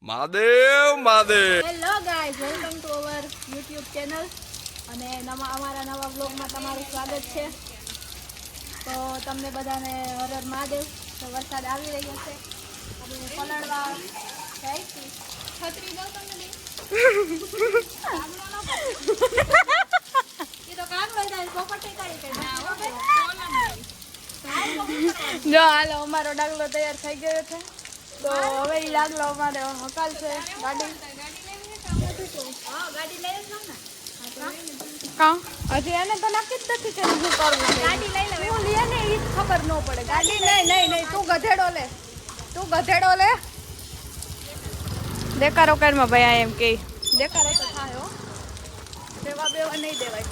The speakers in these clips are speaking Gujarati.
Mahadev Mahadev. Hello guys, welcome to our YouTube channel અને અમારા નવા બ્લોગમાં તમારું સ્વાગત છે. તો તમને બધાને હર હર મહાદેવ. તો વરસાદ આવી રહ્યો છે, આપણે પલળવા જાય છે. છત્રી દો તમને એ તો કામ વધારે પોપટી કાઢી કે જો હાલો અમારો ડાગલો તૈયાર થઈ ગયો છે. તો હવે ઈ લાગલો અમારે હકાલ છે ગાડી હજી એને તો નક્કી જ નથી કે શું કરવું છે. ગાડી લઈ લે, હું લે ને ઈ ખબર ન પડે. ગાડી નહીં તું ગધેડો લે દેકારો કરમાં ભાઈ. આ એમ કે દેકારો તો થાય હો, દેવા બેવા નહીં દેવાય.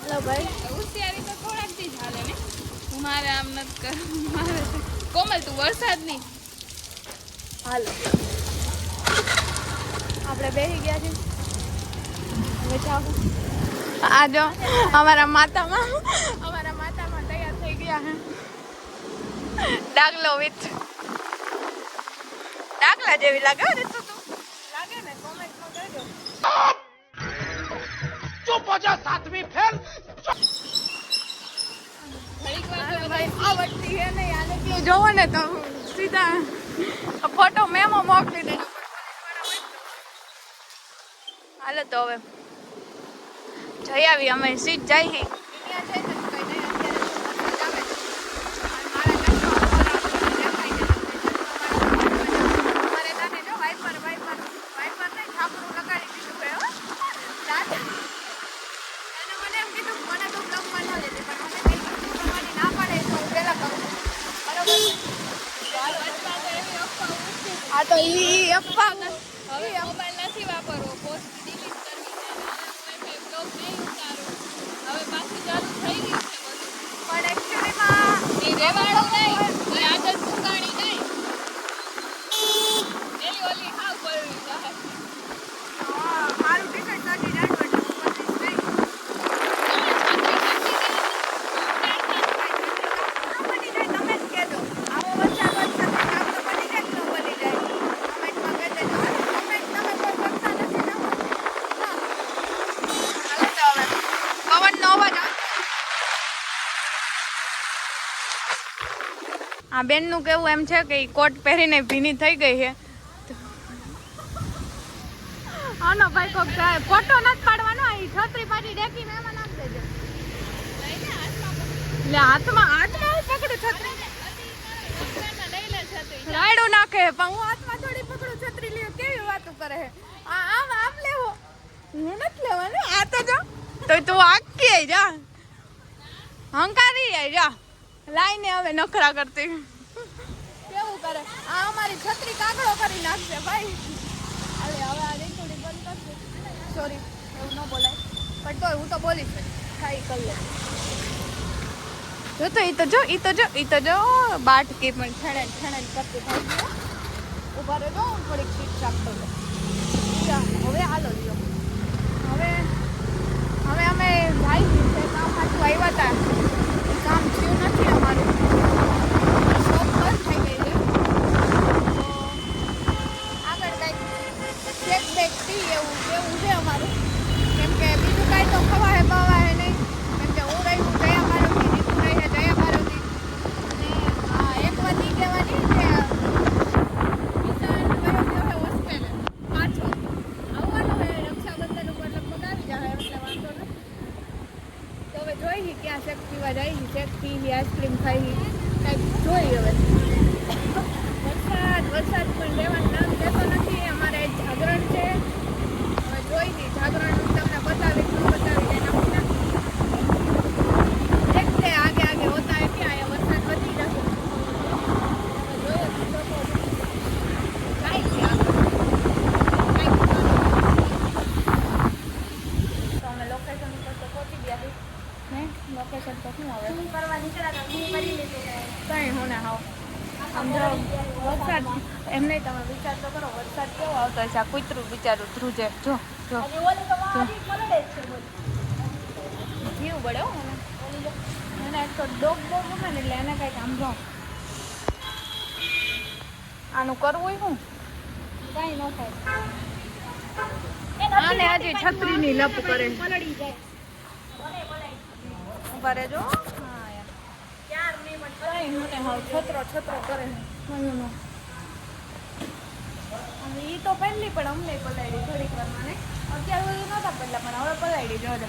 હેલો ભાઈ, હોશિયારી તો થોડાક થી જ હાલે ને. મારે આમ નથી કરવું. મારે કોમલ તું વરસાદ ની હાલો આપણે બેસી ગયા છીએ. હવે જાવું આ જો અમારા માતામાં તૈયાર થઈ ગયા હે ડાગલો વિથ ડાગલા જેવી લાગે ને તું લાગે ને કોમેન્ટમાં કહેજો. ચૂપ હો જા સાતમી ફેલ. ભાઈ આવડતી હે નહીં આને પેલું જોવો ને તો સીધા ફોટો મેમો મોકલી દેજો. હાલો તો હવે જઈ આવી અમે સીટ જઈ આ તો ઈ અફવા હવે મોબાઈલ નથી વાપરવો, પોસ્ટ ડિલીટ કરવી છે. વાઈફાઈ બ્લોગ નહીં ઉતારું. હવે પાછું ચાલુ થઈ ગયું છે બધું. પણ એકચ્યુઅલીમાં એ રેવાડું નહીં, એ આદત સુકાણી નહીં. એલી ઓલી હાવ કરવી ચાહે. મારું ટિકિટ નથી જાણવું એટલે હું બનીશ નહીં. બની જાય તમે જ કહેજો. આવો વરસાદ આપણે બની જાય કે ન બની જાય કમેન્ટમાં કહી દેજો. કમેન્ટ તમે કોઈ કરતા નથી ને હાલો તો હવે પવનનો અવાજ આ બેનનું કેવું એમ છે કે ઈ કોટ પહેરીને ભીની થઈ ગઈ છે. આનો ભાઈ કોક જાય ફોટો નથી પાડવાનો. આ છત્રી પાડી ડેકીને એમાં નાખી દેજો. લે હાથમાં પકડું છત્રી રાયડું નાખે પણ હું હાથમાં થોડી પકડું છત્રી લ્યો. કેવી વાતો કરે છે. આમ લેવો હું નથી લેવાનું. આ તો જો તો તું આખી આઈ જા હંકારી આઈ જા લાઈને હવે નખરા કરતી કેવું કરે. આ અમારી છત્રી કાગડો કરી નાખશે ભાઈ. અરે હવે આ રેકોર્ડિંગ બંધ કરશે. સોરી એવું ન બોલાય પણ તોય હું તો બોલીશ ખાઈ કરી લે. ઈ તો જો બાટકી પણ ઠેણે કરતી થઈ ગયો. ઉભા રહેજો હું થોડીક સીટ સાફ કરી લઉં. હવે હાલો લ્યો. હવે અમે જાય છે કામ પાછું આવ્યા હતા. કામ થયું નથી અમારું. શોપ બંધ થઈ ગઈ છે. તો આગળ કંઈક ચેક બેક ટી એવું છે અમારું. કેમ કે બીજું કાંઈ તો ખવાય બવાય નહીં. કેમ કે હું રહી છું જયા મારુતિ, નીકુ રહી છે જયા મારુતિ. અને એક વાત ઈ કહેવાની કે વિશાલ ગયો હવે હોસ્ટેલે પાછો આવવાનો હોય. રક્ષાબંધન ઉપર લગભગ આવી જાય એટલે વાંધો નથી. તો હવે જોઈ ક્યાં શેક પીવા જાય. શેક પી આઈસ્ક્રીમ ખાઈ કાંઈક જોઈ. હવે વરસાદ પણ લેવાનું નામ લેતો નથી. અમારે જાગરણ છે. હવે જોઈ જાગરણ તમને બતાવી ન બતાવી એના વિના देखते आगे होता है क्या. आया वरसाद वधी जશે. જોયો કાંઈ છે તો અમે લોકેશન ઉપર તો પહોંચી ગયા છીએ ને. લોકેશન તો શું હવે શું કરવા નીકળ્યા હતા હું કરી લીધું કંઈ હું ને હાવ આમ જો વરસાદ એમ નહીં. તમે વિચાર તો કરો વરસાદ કેવો આવતો હશે. આ કૂતરું બિચારું ધ્રુજે જો જીવ બળે હો મને. એને એક તો ડોગ બહુ ગમે ને એટલે એને કંઈક આમ જો આનું કરવું શું કાંઈ ન થાય. આને હજી છત્રીની લપ કરે. પલળી જાય. ઉભા રહેજો. કાંઈ મને હાવ છત્રો કરે. મયુનો. અને ઈ તો પહેલી પણ અમને પલાળી થોડીક વારમાં ને. અત્યાર સુધી નહોતા પહેલા પણ હવે પલાળી જોજો.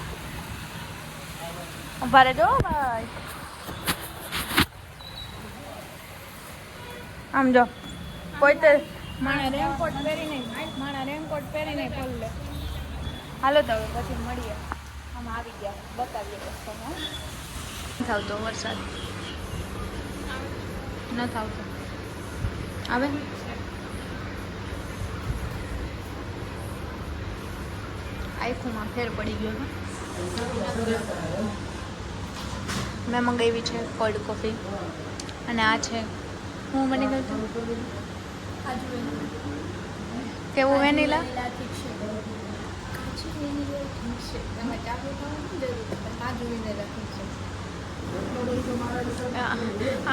ઉભા રહેજો ભાઈ. આમ જો કોઈ તે માણા રેનકોટ પહેરીને પલ્લે. હાલો તો હવે પછી મળીએ. આમ આવી ગયા બતાવીએ કસ્ટમર. આવતો વરસાદ ન આવતો આવે. આઈફોનમાં ફેર પડી ગયો છે. મેં મંગાવી છે કોલ્ડ કોફી અને આ છે હું મને કહ્યું કેવું વેનીલા.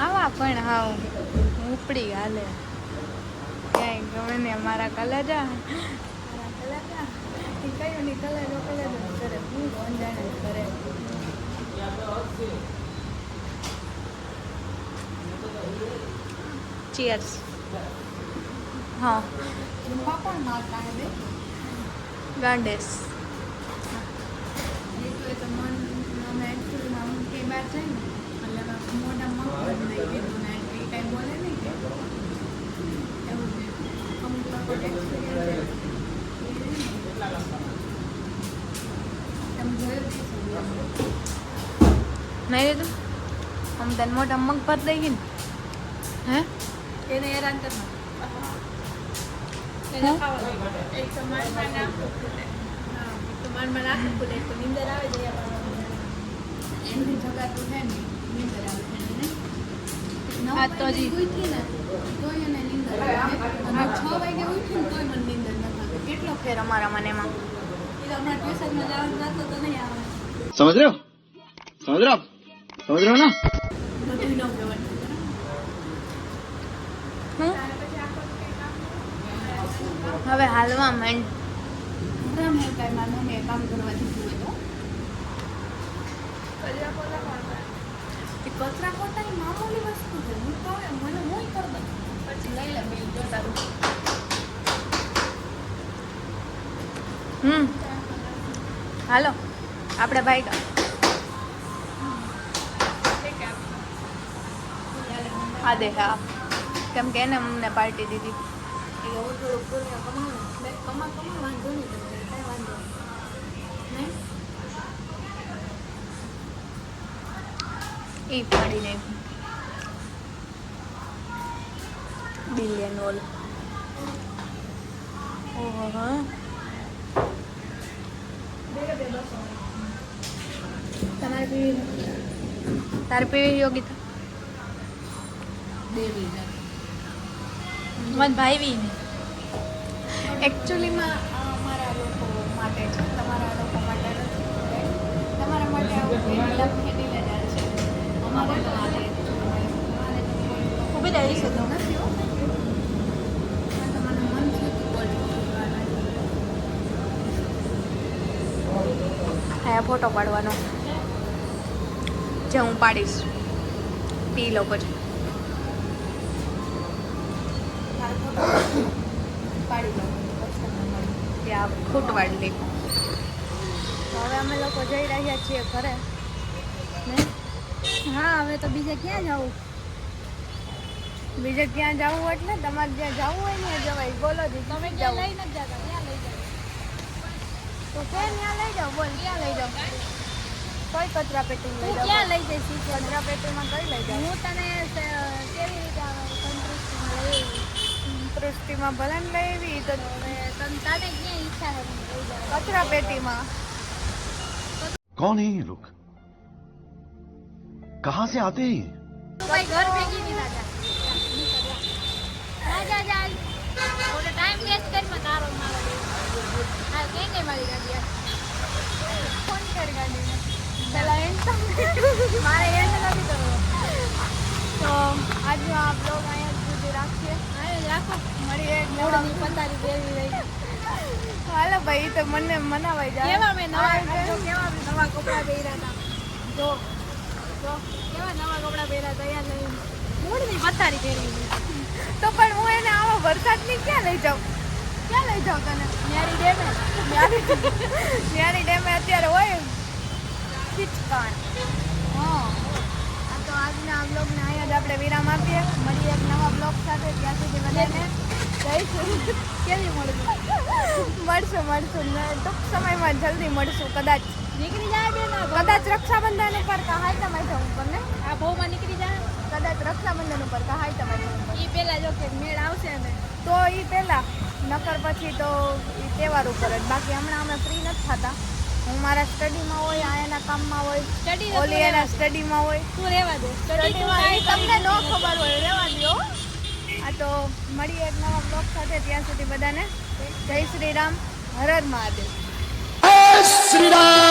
આવા પણ હાવ ઉપડી હાલે ક્યાંય ગમે ને અમારા કલેજા કયું ની કલર કરે હું અંજાણે કરે. ચીયર્સ. હા કોણ મારતા હે બે ગાંડેસ. તો મન અમે એકચ્યુઅલીમાં હું કે બહાર જાય ને એટલે મોટા મગજ નહીં કીધું ને એ કાંઈ બોલે નહીં કે એવું છે. અમુક લોકો એક્સપિરિયન્સ તમે જોયું નહીં લીધું આમ તને મોટા મગ ભર દઈ ગઈ ને હે એને હેરાન કરના એને ખાવા એક તો માનમાં નાખવું પડે. હા એક તો માનમાં નાખવું પડે. એક તો નીંદર આવે છે એમની જગાતું છે ને નીંદર આવે છે એને. આ તો હજી ઉઠી ને તોય એને નીંદર આવે. અને 6 વાગે ઉઠી ને તોય મને નીંદર ન આવે. કેટલો ફેર અમારા મને એમાં. એ તો હમણાં ટ્યુશનમાં જવાનું જતો તો નહીં આવે. समझ रहे हो ना. બધું ન કહેવાનું. હવે હાલવા માંડ. મેં કાંઈ માનું મેં કામ કરવા દીધું હોય તો કચરા પોતા એ મામૂલી વસ્તુ છે. હું તો હવે મને હું કરી દઉં પછી લઈ લે બિલ જો તારું. હાલો આપણે ભાઈ હા દે હા કેમ કે એને અમને પાર્ટી દીધી. એ હવે થોડુંક પુણ્ય કમાવું મેં કમા વાંધો નહીં તમને કાંઈ વાંધો નહીં. એ પાડીને બિલિયન ઓલ. ઓહો હા તમારે પીવી તારે પીવી યોગિતા દેવી મત ભાઈવી ને એકચ્યુઅલીમાં અમારા લોકો માટે છે. તમારા લોકો માટે નથી. તમારા માટે આવું લખેલી રજા છે. અમારે તો હાલે ઊભી રહી છે તો નથી હો. તમારું મન થયું હતું બોલ. હા ફોટો પાડવાનો જે હું પાડીશ પી લો પછી. પાડી દો ત્યાં ખૂટવાડી લે. હવે અમે લોકો જઈ રહ્યા છીએ ઘરે. હા હવે તો બીજે ક્યાં જવું. બીજે ક્યાં જવું એટલે તમારે જ્યાં જવું હોય ને જવાય. બોલો જી તમે ક્યાં લઈ નથી જતા ક્યાં લઈ જાવ તો ક્યાં લઈ જાઓ. બોલ ક્યાં લઈ જાઓ. કઈ કચરા પેટી લઈ જાઓ. ક્યાં લઈ જઈશ કચરા પેટીમાં કઈ લઈ જાઓ. હું તને કેવી રીતે સંતૃષ્ટિમાં લઈ સંતૃષ્ટિમાં ભલે ને લઈ એવી તો તને ક્યાં ઈચ્છા છે કચરા પેટીમાં. कौन है ये लोग कहाँ से आते हैं ભાઈ ઘર ભેગી નહીં રાજા રાજા જાય ઓલો ટાઈમ વેસ્ટ કરી માં તારો મારો આ કે મારી ગાડી ફોન કર ગાડીમાં પેલા એન્ડ મારે એન્ડ નથી કરવો. તો આજનો આ બ્લોગ અહીંયા સુધી રાખીએ. રાખો મળી એક મૂળની પતારી દેવી રહી હાલો ભાઈ તો મને મનાવાઈ જાય કેવા મેં કેવા નવા કપડા પહેર્યા હતા જો કેવા નવા કપડા પહેર્યા તૈયાર નહીં મૂળની પતારી પહેરી તો પણ હું એને આવા વરસાદની ક્યાં લઈ જાઉં તને ન્યારી ડેમે અત્યારે હોય ખીચકાણ હા આ તો આજના આ બ્લોગને અહીંયા જ આપણે વિરામ આપીએ મળીએ એક નવા બ્લોગ સાથે ત્યાં સુધી બધાને જઈશું કેવી મળશું ટૂંક સમયમાં જલ્દી મળશું કદાચ નીકળી જાય બેન કદાચ રક્ષાબંધન ઉપર કહાય તમે જવું પર ને આ બહુમાં નીકળી જાય કદાચ રક્ષાબંધન ઉપર કહાય તમે જવું એ પેલા જો કે મેળ આવશે ને તો એ પહેલા નકર પછી તો એ તહેવાર ઉપર જ બાકી હમણાં અમે ફ્રી નથી થતા હું મારા સ્ટડીમાં હોય આ એના કામમાં હોય સ્ટડી ઓલી એના સ્ટડીમાં હોય તું રહેવા દે સ્ટડીમાં એ તમને ન ખબર હોય રહેવા દો આ તો મળીએ એક નવા બ્લોગ સાથે ત્યાં સુધી બધાને જય શ્રી રામ હર હર મહાદેવ श्री राम